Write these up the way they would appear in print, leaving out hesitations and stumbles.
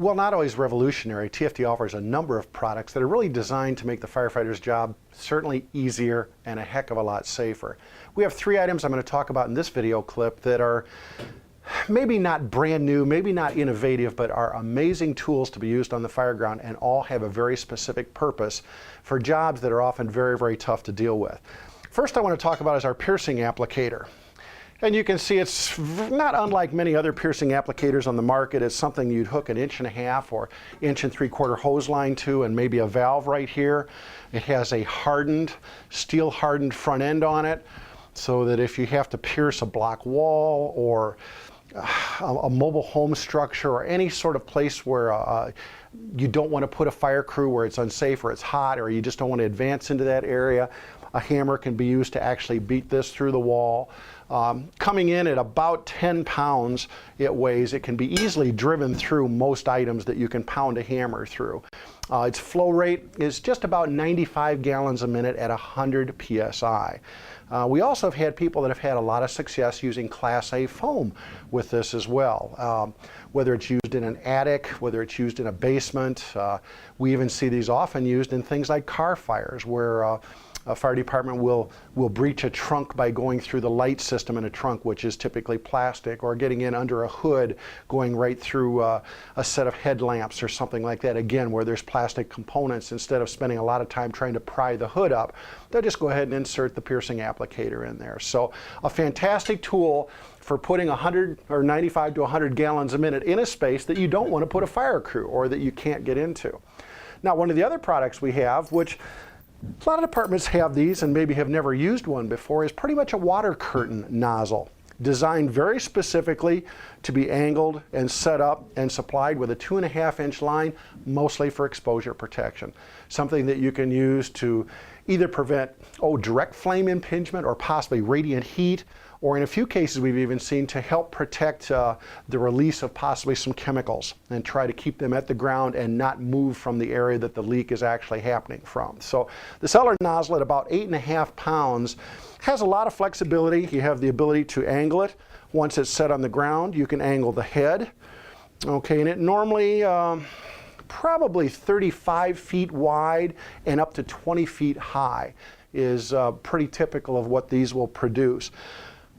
Well, not always revolutionary. TFT offers a number of products that are really designed to make the firefighter's job certainly easier and a heck of a lot safer. We have 3 items I'm going to talk about in this video clip that are maybe not brand new, maybe not innovative, but are amazing tools to be used on the fire ground and all have a very specific purpose for jobs that are often very, very tough to deal with. First I want to talk about is our piercing applicator. And you can see it's not unlike many other piercing applicators on the market. It's something you'd hook an 1.5 or 1.75 hose line to and maybe a valve right here. It has a hardened, steel hardened front end on it so that if you have to pierce a block wall or a mobile home structure or any sort of place where you don't want to put a fire crew where it's unsafe or it's hot or you just don't want to advance into that area, a hammer can be used to actually beat this through the wall. Coming in at about 10 pounds it weighs, it can be easily driven through most items that you can pound a hammer through. Its flow rate is just about 95 gallons a minute at 100 psi. We also have had people that have had a lot of success using Class A foam with this as well. Whether it's used in an attic, whether it's used in a basement. We even see these often used in things like car fires where a fire department will breach a trunk by going through the light system in a trunk, which is typically plastic, or getting in under a hood, going right through a set of headlamps or something like that. Again, where there's plastic components, instead of spending a lot of time trying to pry the hood up, they'll just go ahead and insert the piercing applicator in there. So a fantastic tool for putting 100 or 95 to 100 gallons a minute in a space that you don't want to put a fire crew or that you can't get into. Now, one of the other products we have, which a lot of departments have these and maybe have never used one before, is pretty much a water curtain nozzle, designed very specifically to be angled and set up and supplied with a 2.5-inch line, mostly for exposure protection. Something that you can use to either prevent direct flame impingement or possibly radiant heat, or in a few cases we've even seen to help protect the release of possibly some chemicals and try to keep them at the ground and not move from the area that the leak is actually happening from. So the CELLAR nozzle at about 8.5 pounds has a lot of flexibility. You have the ability to angle it. Once it's set on the ground, you can angle the head. Okay, and it normally probably 35 feet wide and up to 20 feet high is pretty typical of what these will produce.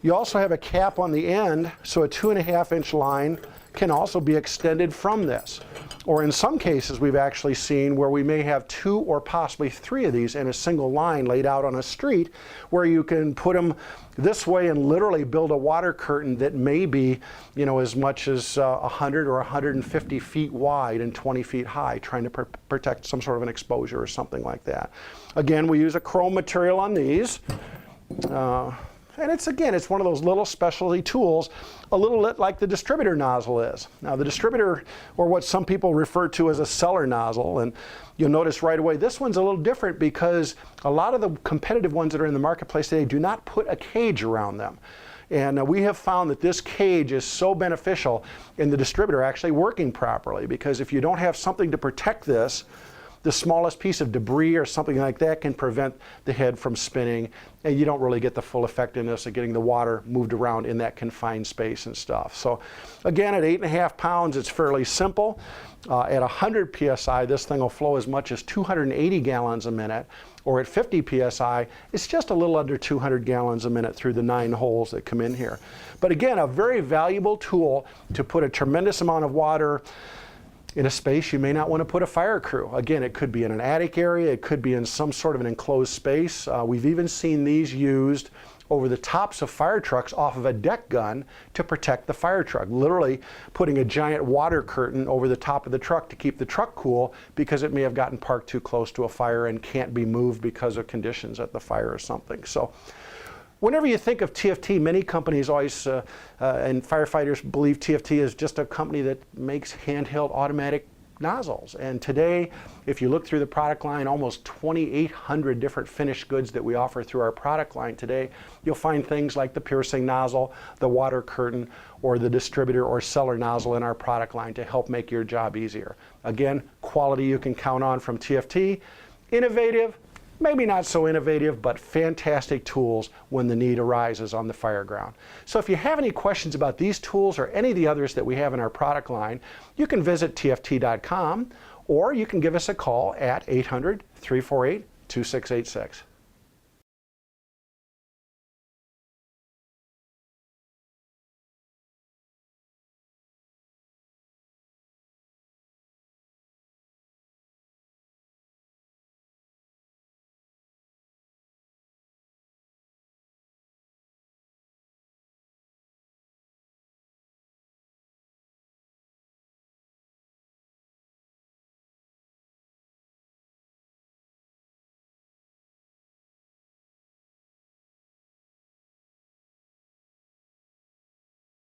You also have a cap on the end, so a 2.5-inch line can also be extended from this. Or in some cases we've actually seen where we may have 2 or possibly 3 of these in a single line laid out on a street, where you can put them this way and literally build a water curtain that may be, as much as 100 or 150 feet wide and 20 feet high, trying to protect some sort of an exposure or something like that. Again, we use a chrome material on these. And it's one of those little specialty tools, a little bit like the distributor nozzle is. Now the distributor, or what some people refer to as a CELLAR nozzle, and you'll notice right away this one's a little different because a lot of the competitive ones that are in the marketplace today do not put a cage around them. And we have found that this cage is so beneficial in the distributor actually working properly, because if you don't have something to protect this, the smallest piece of debris or something like that can prevent the head from spinning, and you don't really get the full effectiveness of getting the water moved around in that confined space and stuff. So again, at 8.5 pounds, it's fairly simple. At 100 psi, this thing will flow as much as 280 gallons a minute, or at 50 psi, it's just a little under 200 gallons a minute through the 9 holes that come in here. But again, a very valuable tool to put a tremendous amount of water in a space you may not want to put a fire crew. Again, it could be in an attic area, it could be in some sort of an enclosed space. We've even seen these used over the tops of fire trucks off of a deck gun to protect the fire truck. Literally putting a giant water curtain over the top of the truck to keep the truck cool because it may have gotten parked too close to a fire and can't be moved because of conditions at the fire or something. So whenever you think of TFT, many companies always, and firefighters believe TFT is just a company that makes handheld automatic nozzles. And today, if you look through the product line, almost 2,800 different finished goods that we offer through our product line today, you'll find things like the piercing nozzle, the water curtain, or the distributor or CELLAR nozzle in our product line to help make your job easier. Again, quality you can count on from TFT, innovative, Maybe not so innovative, but fantastic tools when the need arises on the fire ground. So if you have any questions about these tools or any of the others that we have in our product line, you can visit tft.com or you can give us a call at 800-348-2686.